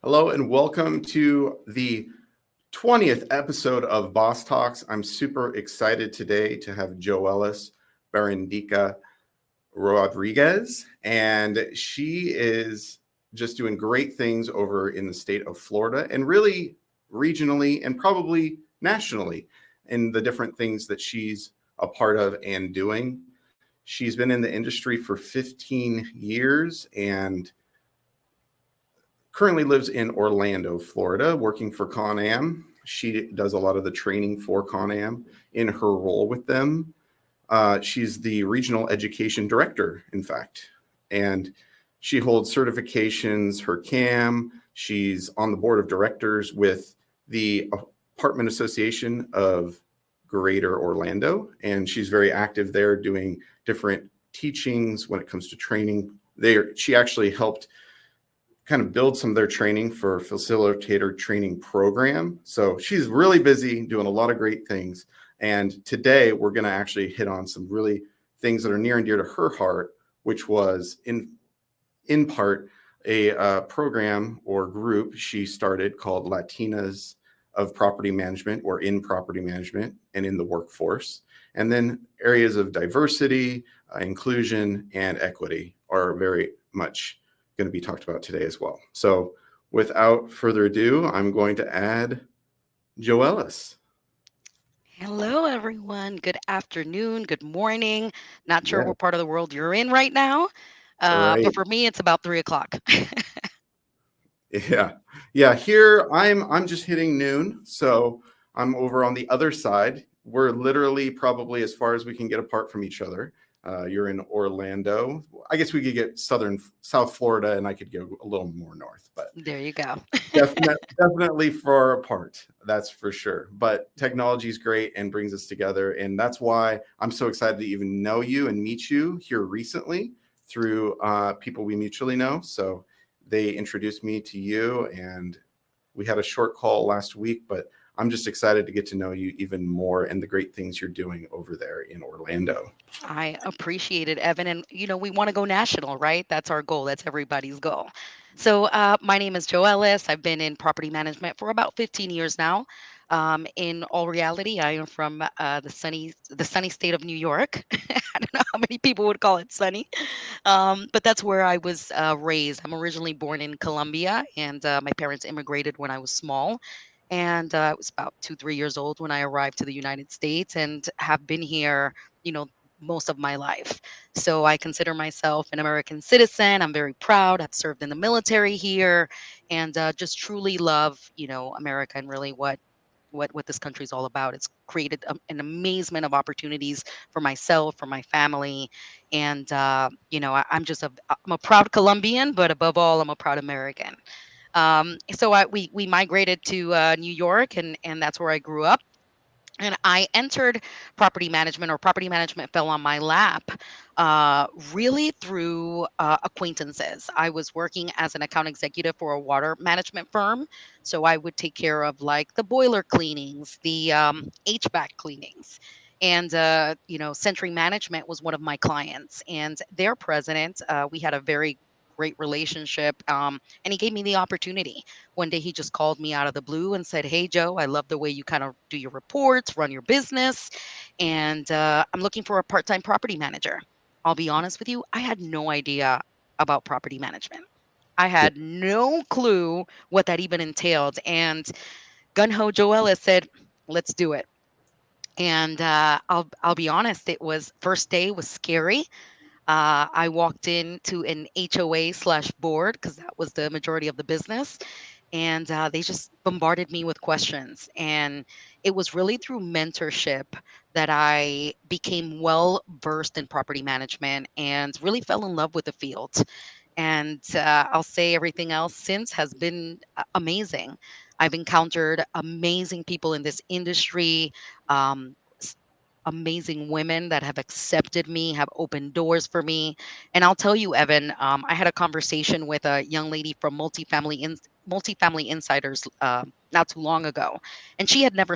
Hello and welcome to the 20th episode of Boss Talks. I'm super excited today to have Joelis Barandica-Rodriguez, and she is just doing great things over in the state of Florida and really regionally and probably nationally in the different things that she's a part of and doing. She's been in the industry for 15 years and currently lives in Orlando, Florida, working for ConAm. She does a lot of the training for ConAm in her role with them. She's the regional education director, in fact, and she holds certifications, her CAM. She's on the board of directors with the Apartment Association of Greater Orlando, and she's very active there doing different teachings when it comes to training. She actually helped kind of build some of their training for Facilitator Training Program. So she's really busy doing a lot of great things. And today we're going to actually hit on some really things that are near and dear to her heart, which was in part a program or group she started called Latinas of Property Management, or in property management and in the workforce. And then areas of diversity, inclusion, and equity are very much going to be talked about today as well. So without further ado, I'm going to add Joelis. Hello, everyone. Good afternoon. Good morning. Not sure Yeah, what part of the world you're in right now, but right. for me, it's about 3 o'clock. Yeah. Here I'm just hitting noon, so I'm over on the other side. We're literally probably as far as we can get apart from each other. You're in Orlando. I guess we could get South Florida, and I could go a little more north, but There you go. definitely far apart. That's for sure. But technology is great and brings us together, and that's why I'm so excited to even know you and meet you here recently through people we mutually know. So they introduced me to you, and we had a short call last week, but I'm just excited to get to know you even more and the great things you're doing over there in Orlando. I appreciate it, Evan. And, we want to go national, right? That's our goal. That's everybody's goal. So, my name is Joelis. I've been in property management for about 15 years now. In all reality, I am from the sunny state of New York. I don't know how many people would call it sunny, but that's where I was raised. I'm originally born in Colombia, and my parents immigrated when I was small. And I was about 2, 3 years old when I arrived to the United States, and have been here, you know, most of my life. So I consider myself an American citizen. I'm very proud. I've served in the military here, and just truly love, America and really what this country is all about. It's created an amazement of opportunities for myself, for my family, and I'm a proud Colombian, but above all, I'm a proud American. So we migrated to New York, and that's where I grew up. And I entered property management, or property management fell on my lap, really through acquaintances. I was working as an account executive for a water management firm. So I would take care of like the boiler cleanings, the HVAC cleanings. And, Century Management was one of my clients, and their president, we had a very great relationship. And he gave me the opportunity. One day he just called me out of the blue and said, "Hey, Joe, I love the way you kind of do your reports, run your business, and I'm looking for a part time property manager." I'll be honest with you, I had no idea about property management. I Yeah. had no clue what that even entailed. And Gunho Joella said, "Let's do it." And I'll be honest, it was first day was scary. I walked into an HOA slash board because that was the majority of the business, and they just bombarded me with questions. And it was really through mentorship that I became well versed in property management and really fell in love with the field. And I'll say everything else since has been amazing. I've encountered amazing people in this industry. Um, Amazing women that have accepted me, have opened doors for me. And I'll tell you, Evan, I had a conversation with a young lady from Multifamily Insiders not too long ago, and she had never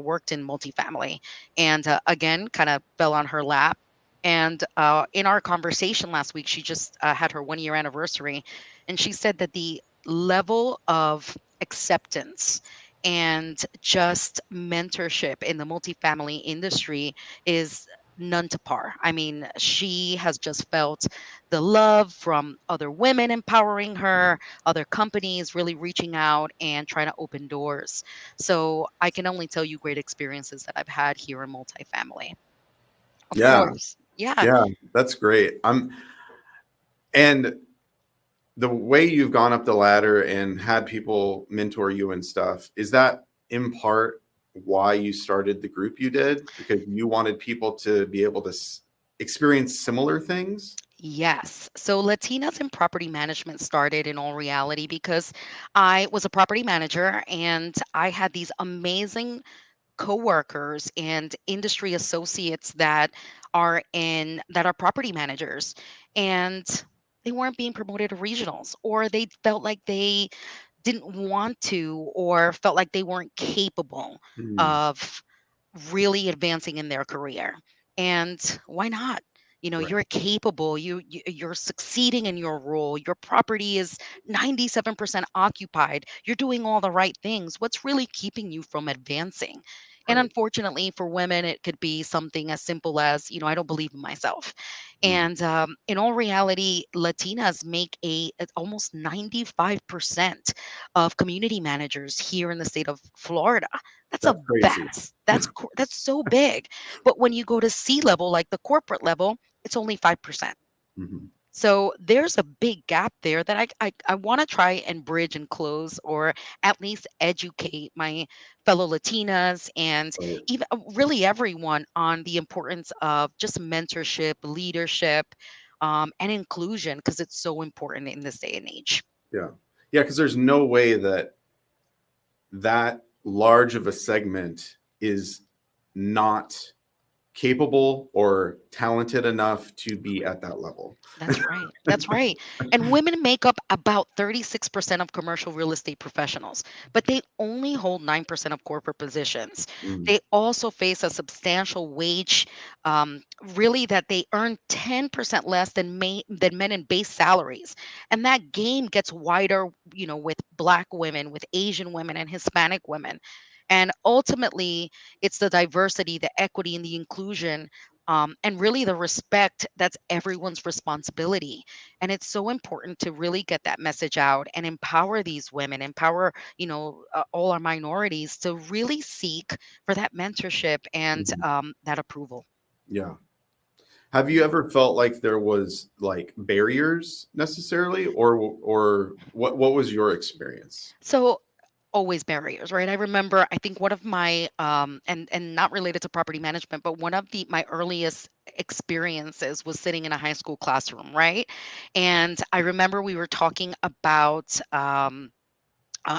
worked in multifamily, and again, kind of fell on her lap. And in our conversation last week, she just had her 1 year anniversary, and she said that the level of acceptance and just mentorship in the multifamily industry is none to par. I mean, she has just felt the love from other women empowering her, other companies really reaching out and trying to open doors. So I can only tell you great experiences that I've had here in multifamily. Of Yeah. course. Yeah. Yeah. That's great. And the way you've gone up the ladder and had people mentor you and stuff, is that in part why you started the group you did? Because you wanted people to be able to experience similar things? Yes. So Latinas in property management started in all reality because I was a property manager and I had these amazing coworkers and industry associates that are property managers, and they weren't being promoted to regionals, or they felt like they didn't want to, or felt like they weren't capable Mm, of really advancing in their career. And why not? right. You're capable, you're succeeding in your role, your property is 97% occupied, you're doing all the right things. What's really keeping you from advancing? And Right. unfortunately for women, it could be something as simple as, I don't believe in myself. Mm, And in all reality, Latinas make almost 95% of community managers here in the state of Florida. That's a that's crazy. vast. That's so big. But when you go to C level, like the corporate level, it's only 5%. Mhm. So there's a big gap there that I want to try and bridge and close, or at least educate my fellow Latinas and Right. even really everyone on the importance of just mentorship, leadership, and inclusion, because it's so important in this day and age. Yeah. Yeah. Because there's no way that that large of a segment is not capable or talented enough to be at that level. That's right. That's right. And women make up about 36% of commercial real estate professionals, but they only hold 9% of corporate positions. Mm, They also face a substantial wage, really, that they earn 10% less than men in base salaries. And that game gets wider, with Black women, with Asian women, and Hispanic women. And ultimately, it's the diversity, the equity, and the inclusion, and really the respect, that's everyone's responsibility. And it's so important to really get that message out and empower these women, empower, all our minorities to really seek for that mentorship and mhm. that approval. Yeah. Have you ever felt like there was like barriers necessarily, or what was your experience? So always barriers, right? I remember, I think one of my and not related to property management, but one of the my earliest experiences was sitting in a high school classroom, right? And I remember we were talking about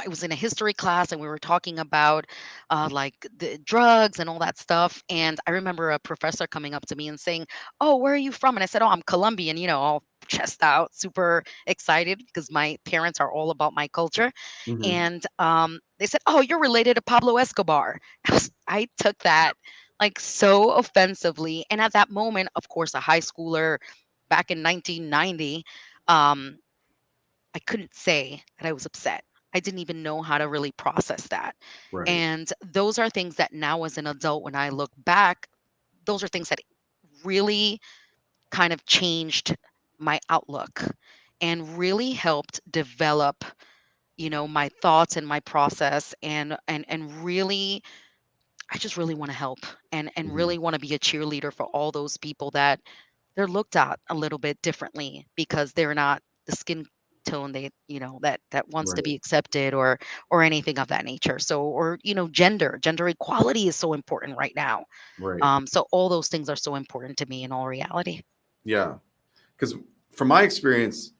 it was in a history class, and we were talking about like the drugs and all that stuff. And I remember a professor coming up to me and saying, "Oh, where are you from?" And I said, "Oh, I'm Colombian," all chest out, super excited because my parents are all about my culture. Mhm. And they said, "Oh, you're related to Pablo Escobar." I took that like so offensively. And at that moment, of course, a high schooler back in 1990, um, I couldn't say that I was upset. I didn't even know how to really process that. Right. And those are things that now, as an adult, when I look back, those are things that really kind of changed my outlook and really helped develop, my thoughts and my process, and really, I just really want to help, and Mhm. really want to be a cheerleader for all those people that they're looked at a little bit differently because they're not the skin tone that wants to Right. be accepted, or anything of that nature. So, or gender equality is so important right now. Right. So all those things are so important to me in all reality. Yeah. Because from my experience,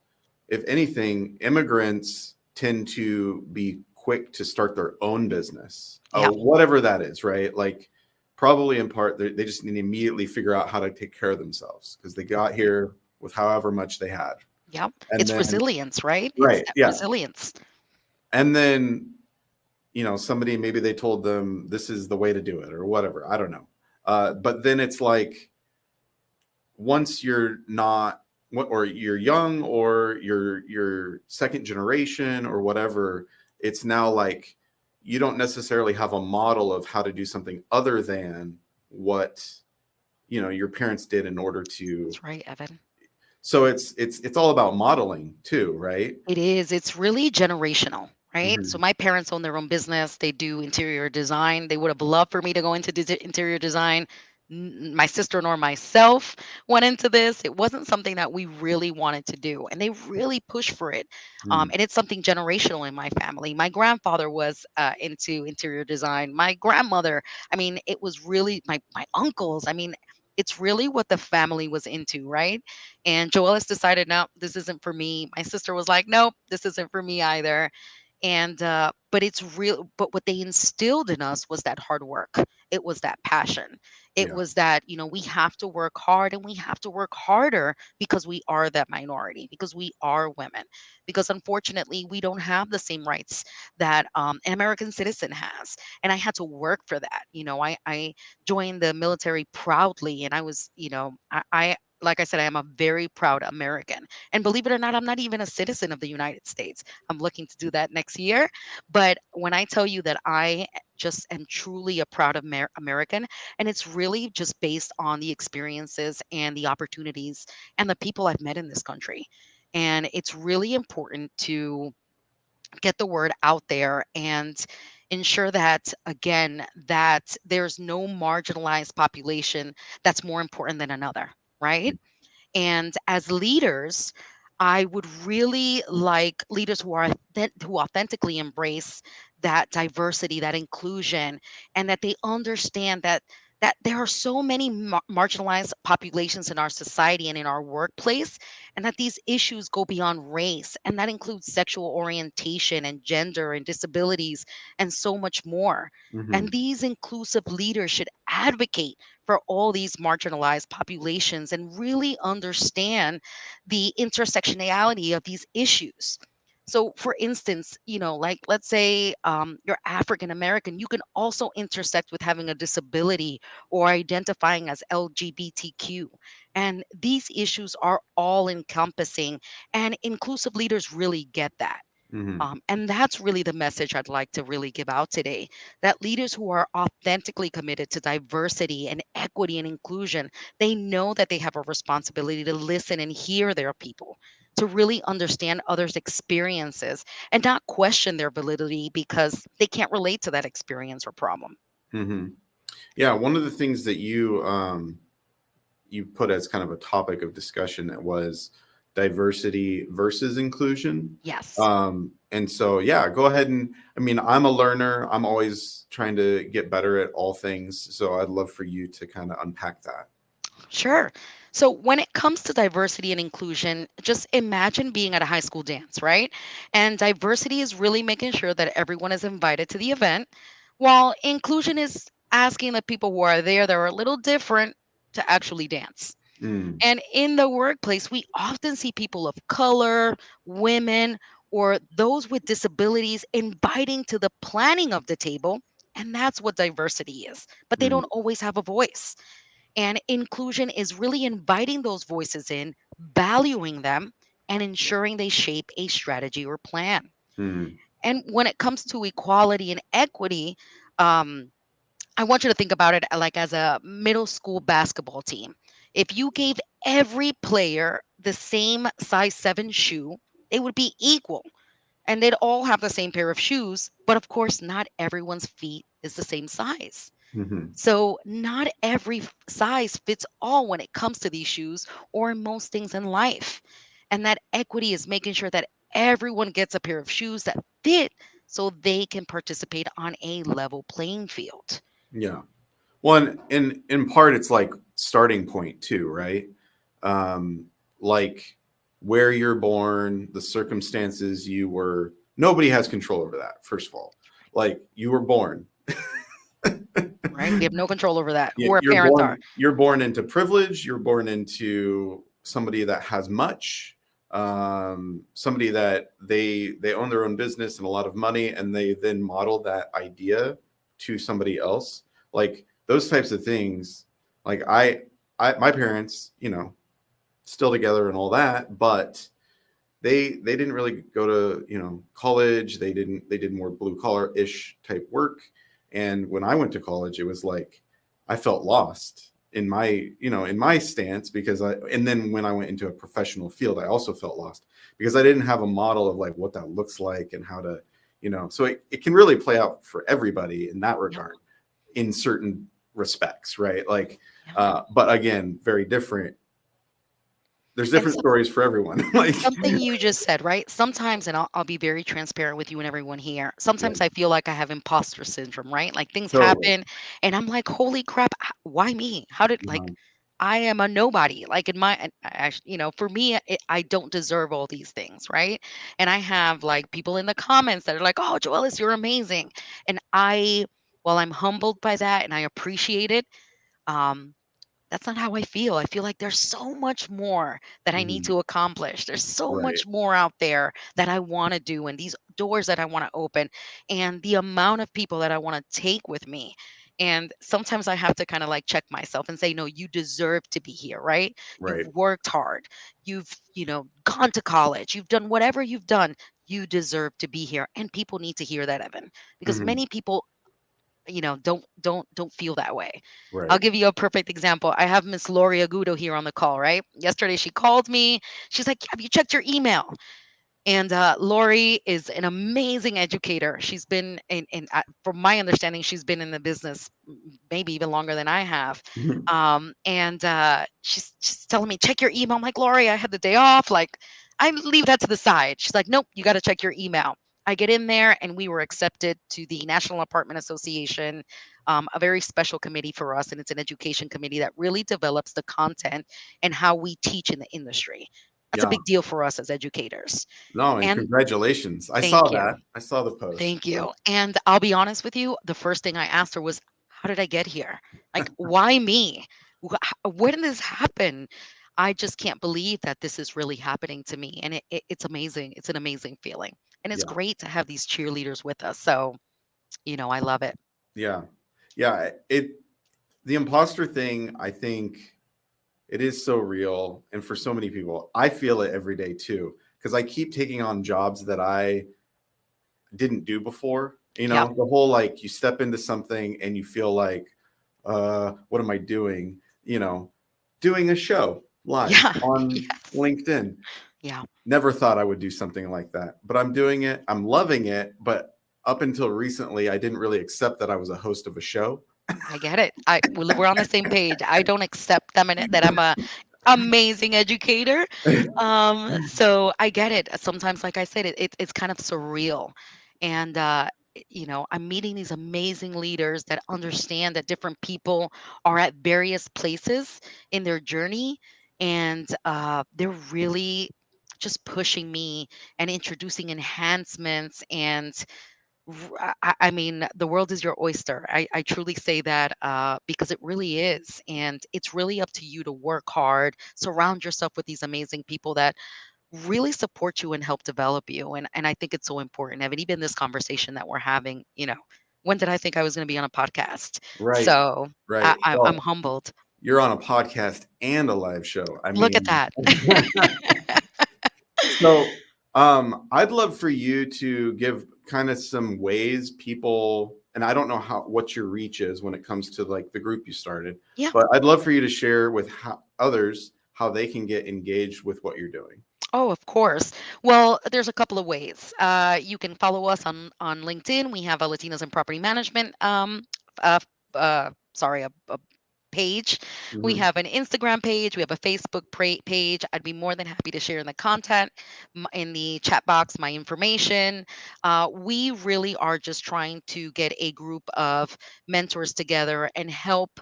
if anything, immigrants tend to be quick to start their own business, Yeah. whatever that is, right? Like, probably in part, they just need to immediately figure out how to take care of themselves because they got Right. here with however much they had. Yeah. And It's then, resilience, right? It's right. that Yeah. resilience. And then, somebody, maybe they told them this is the way to do it or whatever. I don't know. But then it's like, once you're not, or you're young, or you're second generation or whatever, it's now like you don't necessarily have a model of how to do something other than what your parents did in order to. That's right, Evan. So it's all about modeling too, right? It is. It's really generational, right? So Hmm. my parents own their own business. They do interior design. They would have loved for me to go into interior design. My sister nor myself went into this. It wasn't something that we really wanted to do, and they really pushed for it. And it's something generational in my family. My grandfather was into interior design. My grandmother. I mean, it was really my uncles. I mean, it's really what the family was into, right? And Joelis decided, no, this isn't for me. My sister was like, nope, this isn't for me either. And but it's real. But what they instilled in us was that hard work. It was that passion. It Yeah. was that, we have to work hard, and we have to work harder because we are that minority, because we are women, because unfortunately we don't have the same rights that an American citizen has. And I had to work for that. I joined the military proudly, and I was, I like I said, I am a very proud American. And believe it or not, I'm not even a citizen of the United States. I'm looking to do that next year. But when I tell you that I just am truly a proud American, and it's really just based on the experiences and the opportunities and the people I've met in this country. And it's really important to get the word out there and ensure that, again, that there's no marginalized population that's more important than another, right? And as leaders, I would really like leaders who authentically embrace that diversity, that inclusion, and that they understand that there are so many marginalized populations in our society and in our workplace, and that these issues go beyond race, and that includes sexual orientation and gender and disabilities and so much more. Hmm. And these inclusive leaders should advocate for all these marginalized populations and really understand the intersectionality of these issues. So, for instance, like let's say you're African American, you can also intersect with having a disability or identifying as LGBTQ. And these issues are all encompassing, and inclusive leaders really get that. Hmm. And that's really the message I'd like to really give out today, that leaders who are authentically committed to diversity and equity and inclusion, they know that they have a responsibility to listen and hear their people, to really understand others' experiences and not question their validity because they can't relate to that experience or problem. Hmm. Yeah, one of the things that you put as kind of a topic of discussion that was diversity versus inclusion. Yes. And so, yeah, go ahead. And I mean, I'm a learner. I'm always trying to get better at all things. So I'd love for you to kind of unpack that. Sure. So when it comes to diversity and inclusion, just imagine being at a high school dance, right? And diversity is really making sure that everyone is invited to the event, while inclusion is asking the people who are there that are a little different to actually dance. Mm, And in the workplace, we often see people of color, women, or those with disabilities inviting to the planning of the table. And that's what diversity is. But they mm, don't always have a voice. And inclusion is really inviting those voices in, valuing them, and ensuring they shape a strategy or plan. mm, And when it comes to equality and equity, um, I want you to think about it like as a middle school basketball team. If you gave every player the same size 7 shoe, they would be equal and they'd all have the same pair of shoes. But of course, not everyone's feet is the same size. mhm. So, not every size fits all when it comes to these shoes or in most things in life. And that equity is making sure that everyone gets a pair of shoes that fit so they can participate on a level playing field. Yeah. Well, and in part, it's like starting point too, right? Um, like where you're born, the circumstances you were. Nobody has control over that. First of all, like you were born. Right? We have no control over that, who You- our You're parents are. born. You're born into privilege. You're born into somebody that has much. Somebody that they own their own business and a lot of money, and they then model that idea to somebody else. Like those types of things. Like my parents, still together and all that, but they didn't really go to college. They did more blue collar ish type work. And when I went to college, it was like I felt lost in my in my stance, because I and then when I went into a professional field, I also felt lost because I didn't have a model of like what that looks like and how to so it can really play out for everybody in that Yeah. regard in certain respects, right? Like Yeah. but again, very different. There's And different stories for everyone. Like something you just said, right? Sometimes, and I'll be very transparent with you and everyone here. yeah, Sometimes I feel like I have imposter syndrome, right? Like things totally. happen, and I'm like, holy crap, why me? How did like I am a nobody. Like in my, and actually, for me, I don't deserve all these things, right? And I have like people in the comments that are like, "Oh, Joelis, you're amazing," and while I'm humbled by that and I appreciate it, um, that's not how I feel. I feel like there's so much more that I need Mhm. to accomplish. There's so Right. much more out there that I want to do and these doors that I want to open and the amount of people that I want to take with me. And sometimes I have to kind of like check myself and say, no, you deserve to be here, right? You've Right. worked hard. You've, gone to college. You've done whatever you've done. You deserve to be here. And people need to hear that, Evan, because Mhm. many people don't feel that way. I'll Right. give you a perfect example. I have Miss Lori Agudo here on the call, right? Yesterday she called me. She's like, have you checked your email? And Lori is an amazing educator. She's been from my understanding, she's been in the business maybe even longer than I have. Mhm. And she's telling me, check your email. I'm like, Lori, I had the day off. Like, I leave that to the side. She's like, nope, you got to check your email. I get in there, and we were accepted to the National Apartment Association, a very special committee for us, and it's an education committee that really develops the content and how we teach in the industry. That's a Yeah. big deal for us as educators. No, and And congratulations. I saw thank you. that. I saw the post. Thank you. And I'll be honest with you, the first thing I asked her was, how did I get here? Like, why me? When did this happen? I just can't believe that this is really happening to me. And it's amazing. It's an amazing feeling. And it's Yeah. great to have these cheerleaders with us. So, I love it. Yeah. Yeah. The imposter thing, I think it is so real. And for so many people, I feel it every day too, because I keep taking on jobs that I didn't do before. Yeah. The whole like you step into something and you feel like, what am I doing? Doing a show live Yeah. on Yes. LinkedIn. Yeah. Never thought I would do something like that, but I'm doing it. I'm loving it. But up until recently, I didn't really accept that I was a host of a show. I get it. We're on the same page. I don't accept that I'm a amazing educator. So I get it. Sometimes, like I said, it's kind of surreal. And, I'm meeting these amazing leaders that understand that different people are at various places in their journey. And they're really just pushing me and introducing enhancements and I mean, the world is your oyster. I truly say that because it really is. And it's really up to you to work hard, surround yourself with these amazing people that really support you and help develop you. And I think it's so important. Evan, even this conversation that we're having, when did I think I was going to be on a podcast? Right. So Right. I'm Well, humbled. you're on a podcast and a live show. I Look at mean, that. so I'd love for you to give kind of some ways people, and I don't know what your reach is when it comes to like the group you started, Yeah. but I'd love for you to share with others how they can get engaged with what you're doing. Oh, of course. Well, there's a couple of ways. You can follow us on LinkedIn. We have a Latinas in Property Management. Uh, sorry, a page. We Mhm. have an Instagram page. We have a Facebook page. I'd be more than happy to share in the content in the chat box my information. We really are just trying to get a group of mentors together and help.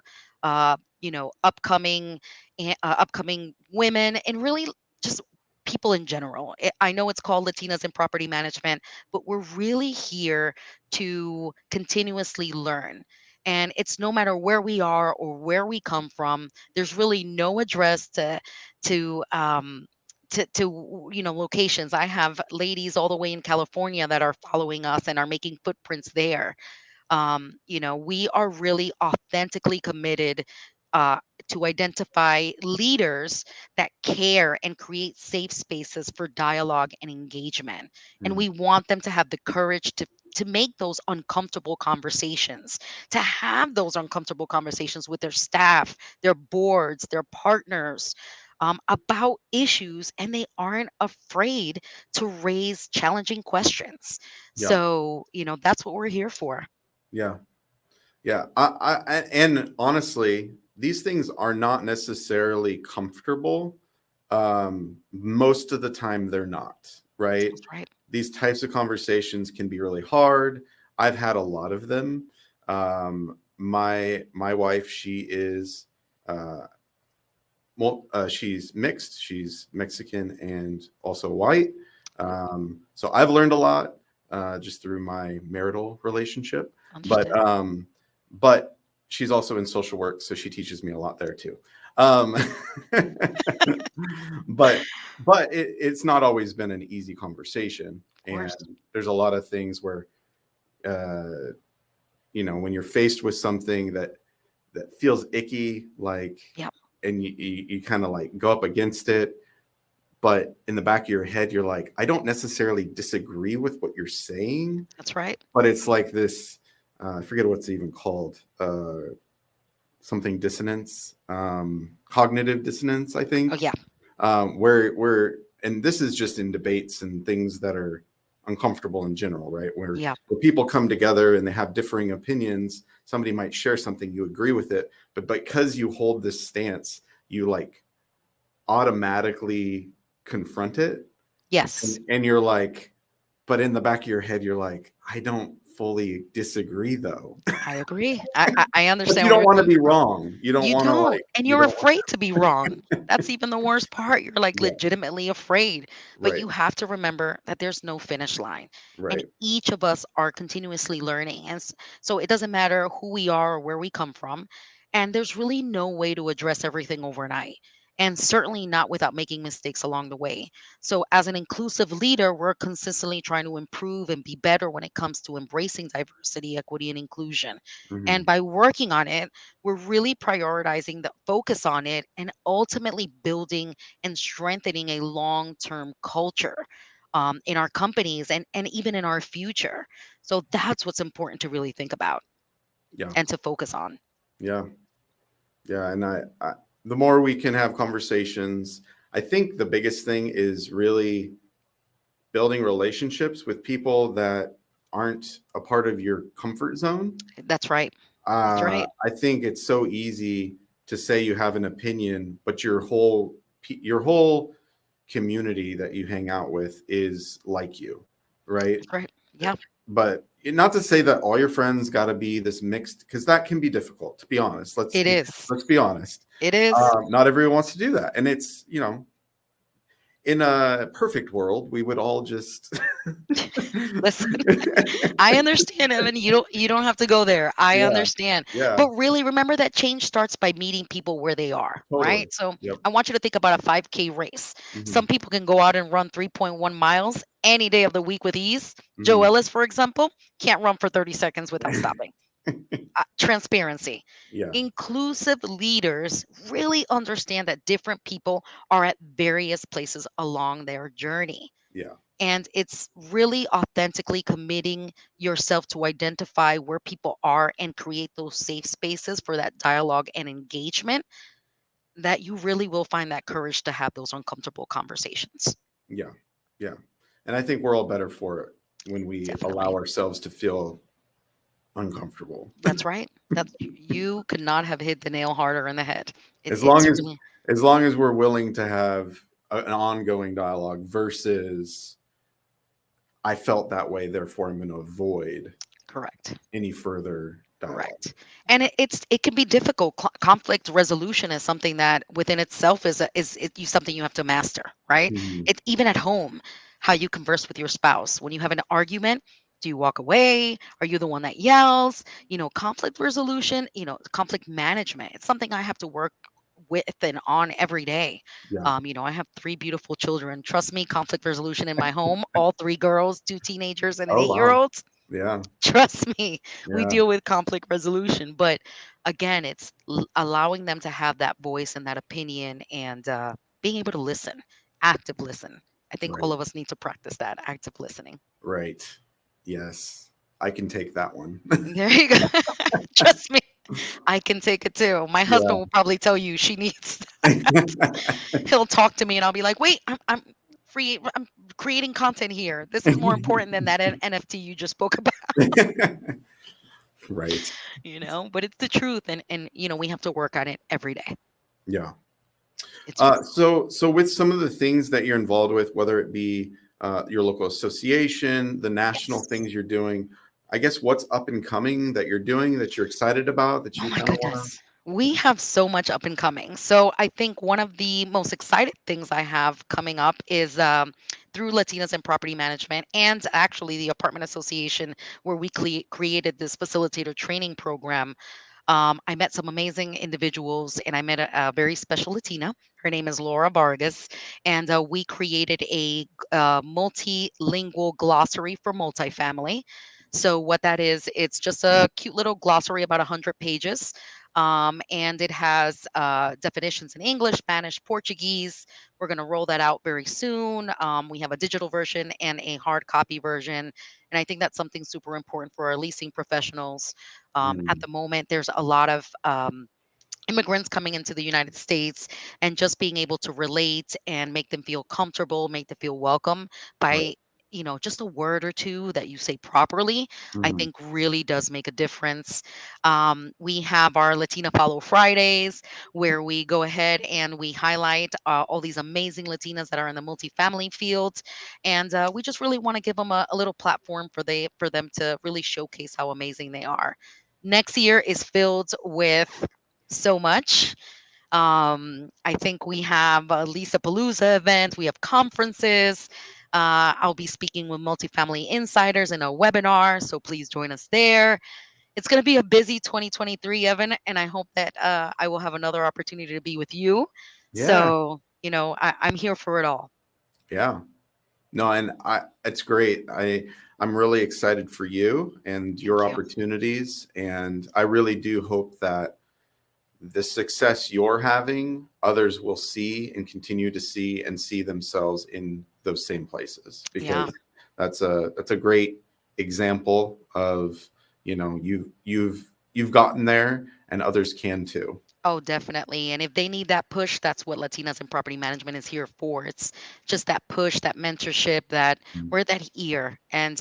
Upcoming upcoming women and really just people in general. I know it's called Latinas in Property Management, but we're really here to continuously learn. And it's no matter where we are or where we come from, there's really no address to locations. I have ladies all the way in California that are following us and are making footprints there. We are really authentically committed uh, to identify leaders that care and create safe spaces for dialogue and engagement. And Mm. we want them to have the courage to make those uncomfortable conversations, to have those uncomfortable conversations with their staff, their boards, their partners, about issues, and they aren't afraid to raise challenging questions. Yeah. So, that's what we're here for. Yeah. Yeah. And honestly, these things are not necessarily comfortable. Most of the time, they're not, right? That's right. These types of conversations can be really hard. I've had a lot of them. My wife, she is she's mixed. She's Mexican and also white. So I've learned a lot just through my marital relationship. But Understood. but she's also in social work, so she teaches me a lot there too. Um, but it's not always been an easy conversation, Of and course. there's a lot of things where when you're faced with something that feels icky, like, Yep. and you kind of like go up against it, but in the back of your head, you're like, I don't necessarily disagree with what you're saying, That's right. but it's like this, I forget what's even called, something dissonance, cognitive dissonance, I Oh, think, yeah. and this is just in debates and things that are uncomfortable in general, right? Yeah. Where people come together and they have differing opinions. Somebody might share something, you agree with it, but because you hold this stance, you like automatically confront it, Yes. and you're like, but in the back of your head, you're like, I don't fully disagree though. I agree. I But understand you where don't you're want to coming be from. wrong. You don't You want to don't. like, And you you're don't want, afraid to be wrong. That's even the worst part. You're like yeah, legitimately afraid. But right, you have to remember that there's no finish line. And right. each of us are continuously learning. And so it doesn't matter who we are or where we come from. And there's really no way to address everything overnight. And certainly not without making mistakes along the way. So, as an inclusive leader, we're consistently trying to improve and be better when it comes to embracing diversity, equity, and inclusion. And Mhm. by working on it, we're really prioritizing the focus on it and ultimately building and strengthening a long-term culture, in our companies and even in our future. So that's what's important to really think about Yeah, and to focus on. yeah, yeah. And the more we can have conversations, I think the biggest thing is really building relationships with people that aren't a part of your comfort zone. That's right. That's right. I think it's so easy to say you have an opinion, but your whole community that you hang out with is like you, right? That's right. Yeah, But not to say that all your friends got to be this mixed, because that can be difficult. To be honest, it is. let's be honest. It is. Not everyone wants to do that, and it's in a perfect world, we would all just Listen, I understand, Evan. You don't have to go there. I yeah, understand. yeah, But really remember that change starts by meeting people where they are, totally. right? So Yep. I want you to think about a 5K race. Hmm. Some people can go out and run 3.1 miles any day of the week with ease. Joe Hmm. Ellis, for example, can't run for 30 seconds without stopping. Transparency. Yeah, Inclusive leaders really understand that different people are at various places along their journey, yeah, and it's really authentically committing yourself to identify where people are and create those safe spaces for that dialogue and engagement, that you really will find that courage to have those uncomfortable conversations. yeah, yeah. And I think we're all better for it when we allow Definitely. ourselves to feel uncomfortable. That's right. You could not have hit the nail harder in the head. As long It's as really as long as we're willing to have an ongoing dialogue versus I felt that way, therefore I'm going to avoid correct. any further dialogue. Correct. And it can be difficult. Conflict resolution is something that within itself is something you have to master, right? Mhm. It's even at home, how you converse with your spouse. When you have an argument, do you walk away? Are you the one that yells? Conflict resolution, conflict management. It's something I have to work with and on every day. Yeah. I have three beautiful children. Trust me, conflict resolution in my home, all three girls, two teenagers, and an Oh 8-year wow. old. Yeah. Trust me, we Yeah. deal with conflict resolution. But again, it's allowing them to have that voice and that opinion, and being able to listen, active listen. I think all Right. of us need to practice that active listening. Right. Yes. I can take that one. There you go. Trust me, I can take it too. My Yeah. husband will probably tell you she needs. He'll talk to me, and I'll be like, "Wait, I'm creating content here. This is more important than that NFT you just spoke about." Right. But it's the truth, and we have to work on it every day. Yeah. It's true. So with some of the things that you're involved with, whether it be your local association, the national Yes. things you're doing, I guess what's up and coming that you're doing that you're excited about that Oh you my kind of want goodness. We have so much up and coming. So I think one of the most excited things I have coming up is through Latinas in Property Management and actually the Apartment Association, where we created this facilitator training program. I met some amazing individuals, and I met a very special Latina. Her name is Laura Vargas, and we created a multilingual glossary for multifamily. So what that is, it's just a cute little glossary, about 100 pages, and it has definitions in English, Spanish, Portuguese. We're going to roll that out very soon. We have a digital version and a hard copy version, and I think that's something super important for our leasing professionals. At to? the moment, there's a lot of immigrants coming into the United States, and just being able to relate and make them feel comfortable, make them feel welcome Right. by just a word or two that you say properly, I Mhm. think really does make a difference. We have our Latina Follow Fridays, where we go ahead and we highlight all these amazing Latinas that are in the multifamily field, and we just really want to give them a little platform for them to really showcase how amazing they are. Next year is filled with so much. I think we have a Lisa Palooza event, we have conferences. I'll be speaking with multifamily insiders in a webinar, so please join us there. It's going to be a busy 2023, Evan, and I hope that I will have another opportunity to be with you. Yeah. So, I'm here for it all. Yeah. No, and it's great. I'm really excited for you and Thank your you. opportunities, and I really do hope that the success you're having, others will see and continue to see and see themselves in those same places, Yeah. because that's a great example of, you've gotten there and others can too. Oh, definitely. And if they need that push, that's what Latinas in Property Management is here for. It's just that push, that mentorship, that we're that ear. And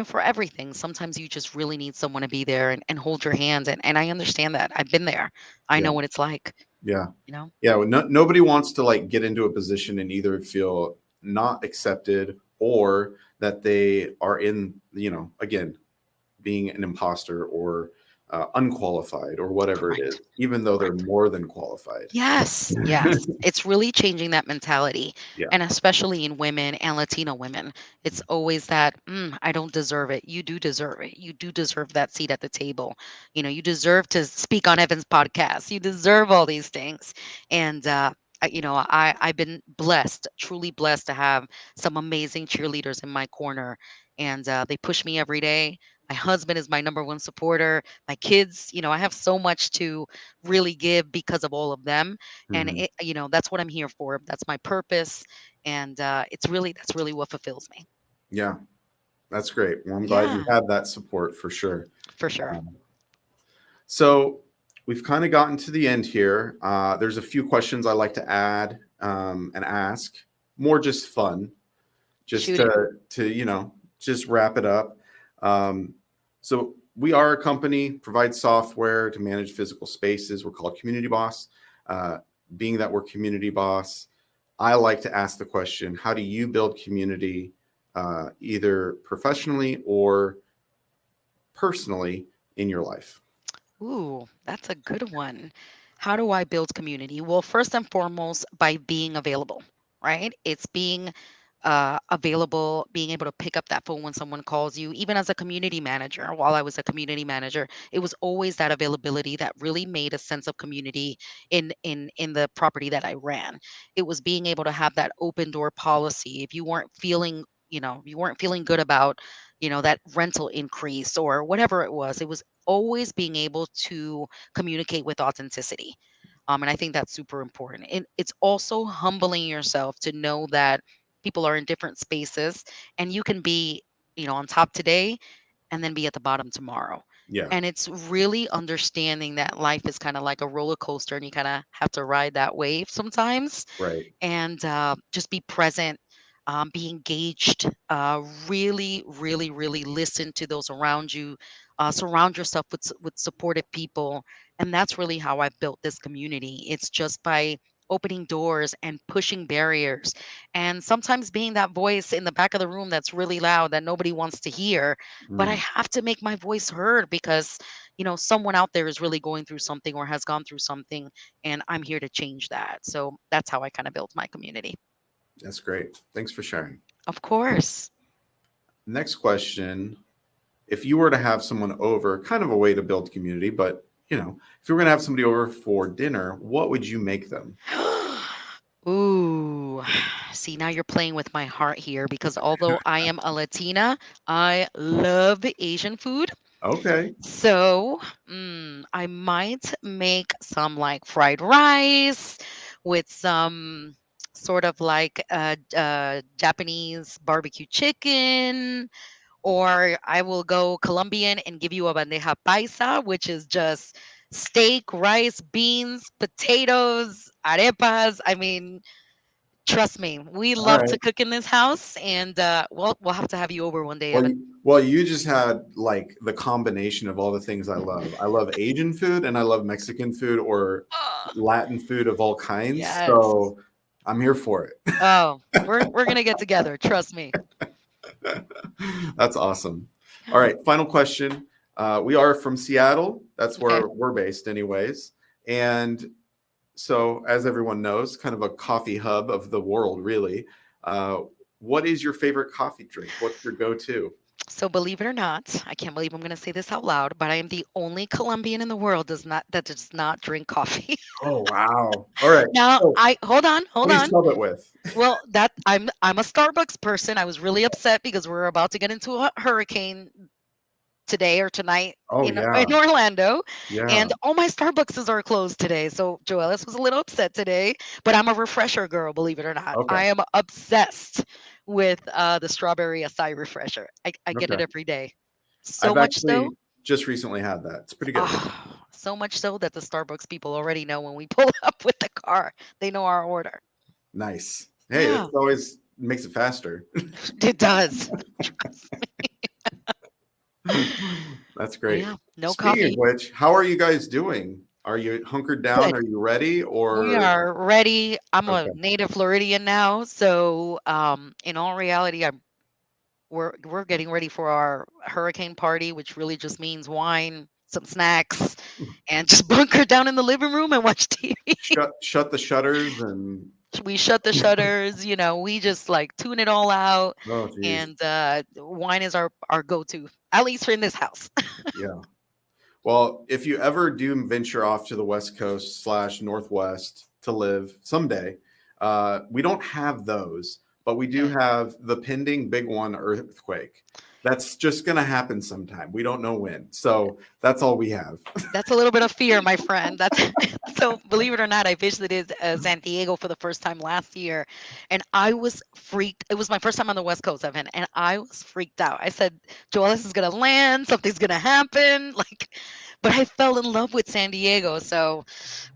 for everything, sometimes you just really need someone to be there and hold your hand. And I understand that. I've been there. I Yeah. know what it's like, Yeah. you know? Yeah. Well, nobody wants to like get into a position and either feel not accepted or that they are in, again, being an imposter or unqualified or whatever it is, Correct. even though they're Correct. more than qualified. Yes, yes. It's really changing that mentality. Yeah. And especially in women and Latino women, it's always that, I don't deserve it. You do deserve it. You do deserve that seat at the table. You deserve to speak on Evan's podcast. You deserve all these things. And, I've been blessed, truly blessed to have some amazing cheerleaders in my corner. And they push me every day. My husband is my number one supporter. My kids, I have so much to really give because of all of them, and Mhm. that's what I'm here for. That's my purpose, and that's really what fulfills me. Yeah. That's great. Well, I'm glad you Yeah, have that support for sure. for sure. Um, so we've kind of gotten to the end here. There's a few questions I like to add and ask, more just fun, just Shoot it. to just wrap it up. Um, so we are a company, provide software to manage physical spaces. We're called Community Boss. Uh, Being that we're Community Boss, I like to ask the question: how do you build community, either professionally or personally in your life? Ooh, that's a good one. How do I build community? Well, first and foremost, by being available, right? It's being available, being able to pick up that phone when someone calls you. Even as a community manager, while I was a community manager, it was always that availability that really made a sense of community in the property that I ran. It was being able to have that open door policy. If you weren't feeling good about that rental increase or whatever it was. It was always being able to communicate with authenticity. And I think that's super important. And it's also humbling yourself to know that people are in different spaces and you can be, on top today and then be at the bottom tomorrow. Yeah. And it's really understanding that life is kind of like a roller coaster and you kind of have to ride that wave sometimes Right. and just be present, be engaged, really, really, really listen to those around you, surround yourself with supportive people, and that's really how I've built this community. It's just by opening doors and pushing barriers, and sometimes being that voice in the back of the room that's really loud that nobody wants to hear, but I Mm, have to make my voice heard because someone out there is really going through something or has gone through something, and I'm here to change that. So that's how I kind of built my community. that's great. Thanks for sharing. Of course. Next question. If you were to have someone over, kind of a way to build community, but if you were going to have somebody over for dinner, what would you make them? Ooh, see, now you're playing with my heart here because although I am a Latina, I love Asian food. Okay. So, I might make some like fried rice with some sort of like Japanese barbecue chicken, or I will go Colombian and give you a bandeja paisa, which is just steak, rice, beans, potatoes, arepas. I mean, trust me, we All love right. to cook in this house, and we'll have to have you over one day, Well, Evan. you just had like the combination of all the things I love. I love Asian food and I love Mexican food or Ah, Latin food of all kinds. yes. So I'm here for it. Oh, we're gonna get together. Trust me. That's awesome. All right, final question. We are from Seattle. That's Okay. where we're based, anyways. And so, as everyone knows, kind of a coffee hub of the world, really. Uh, what is your favorite coffee drink? What's your go-to? So believe it or not, I can't believe I'm gonna say this out loud, but I am the only Colombian in the world does not drink coffee. Oh, wow. All right. Now, So, I hold please on. tell it with. Well, that I'm a Starbucks person. I was really upset because we're about to get into a hurricane today or tonight Oh, in yeah. Orlando, Yeah. and all my Starbucks are closed today. So Joelis was a little upset today, but I'm a refresher girl, believe it or not. Okay. I am obsessed with the strawberry acai refresher. I get it Okay. every day. So I've much so, actually just recently had that. It's pretty good. so much so that the Starbucks people already know when we pull up with the car. They know our order. Nice. Hey, it Yeah, always makes it faster. it does. That's But great. yeah, no Speaking of coffee. which, how are you guys doing? Are you hunkered down? Good. Are you ready? We Or are ready. I'm a okay, native Floridian now, so in all reality, we're getting ready for our hurricane party, which really just means wine, some snacks, and just bunker down in the living room and watch TV. shut the shutters and We shut the shutters, we just like tune it all out, oh geez. and wine is our go-to, at least in this house. Yeah. Well, if you ever do venture off to the West Coast slash Northwest to live someday, we don't have those, but we do Okay. have the pending big one earthquake. That's just going to happen sometime. We don't know when. So that's all we have. That's a little bit of fear, my friend. That's so. Believe it or not, I visited San Diego for the first time last year, and I was freaked. It was my first time on the West Coast, Evan, and I was freaked out. I said, "Joel, this is gonna land. Something's gonna happen." Like, but I fell in love with San Diego, so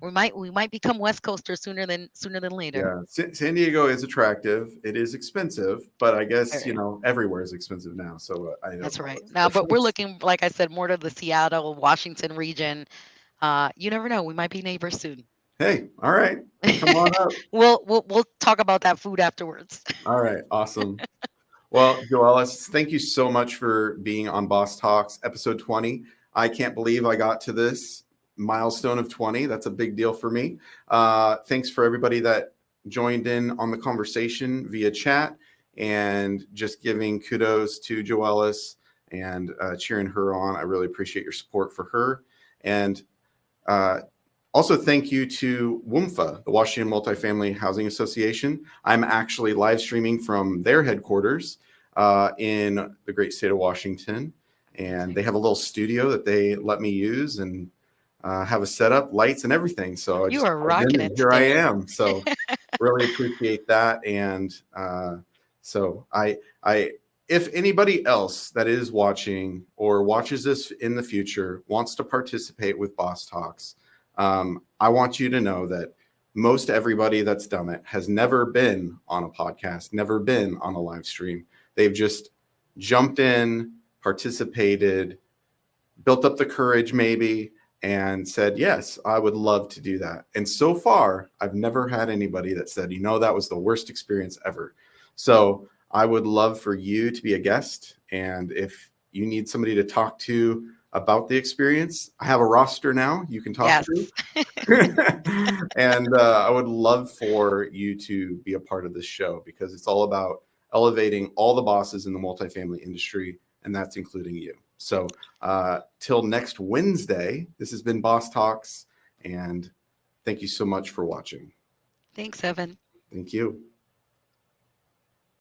we might become West Coasters sooner than later. Yeah, San Diego is attractive. It is expensive, but I guess Very. everywhere is expensive now. So I know That's right. the Now, but we're folks. looking, like I said, more to the Seattle, Washington region. You never know. We might be neighbors soon. Hey, all right, come on up. We'll talk about that food afterwards. All right, awesome. Well, Joelis, thank you so much for being on Boss Talks, episode 20. I can't believe I got to this milestone of 20. That's a big deal for me. Thanks for everybody that joined in on the conversation via chat and just giving kudos to Joelis and cheering her on. I really appreciate your support for her. And uh, also, thank you to WMFA, the Washington Multifamily Housing Association. I'm actually live streaming from their headquarters. in the great state of Washington. And they have a little studio that they let me use and have a setup, lights and everything. So I You just are plugged in rocking and it here I today. am. So really appreciate that. And so I, if anybody else that is watching or watches this in the future wants to participate with Boss Talks, I want you to know that most everybody that's done it has never been on a podcast, never been on a live stream. They've just jumped in, participated, built up the courage maybe, and said, yes, I would love to do that. And so far, I've never had anybody that said, that was the worst experience ever. So I would love for you to be a guest. And if you need somebody to talk to about the experience, I have a roster now you can talk Yes. to. And I would love for you to be a part of this show because it's all about elevating all the bosses in the multifamily industry, and that's including you. So till next Wednesday, this has been Boss Talks, and thank you so much for watching. Thanks, Evan. Thank you.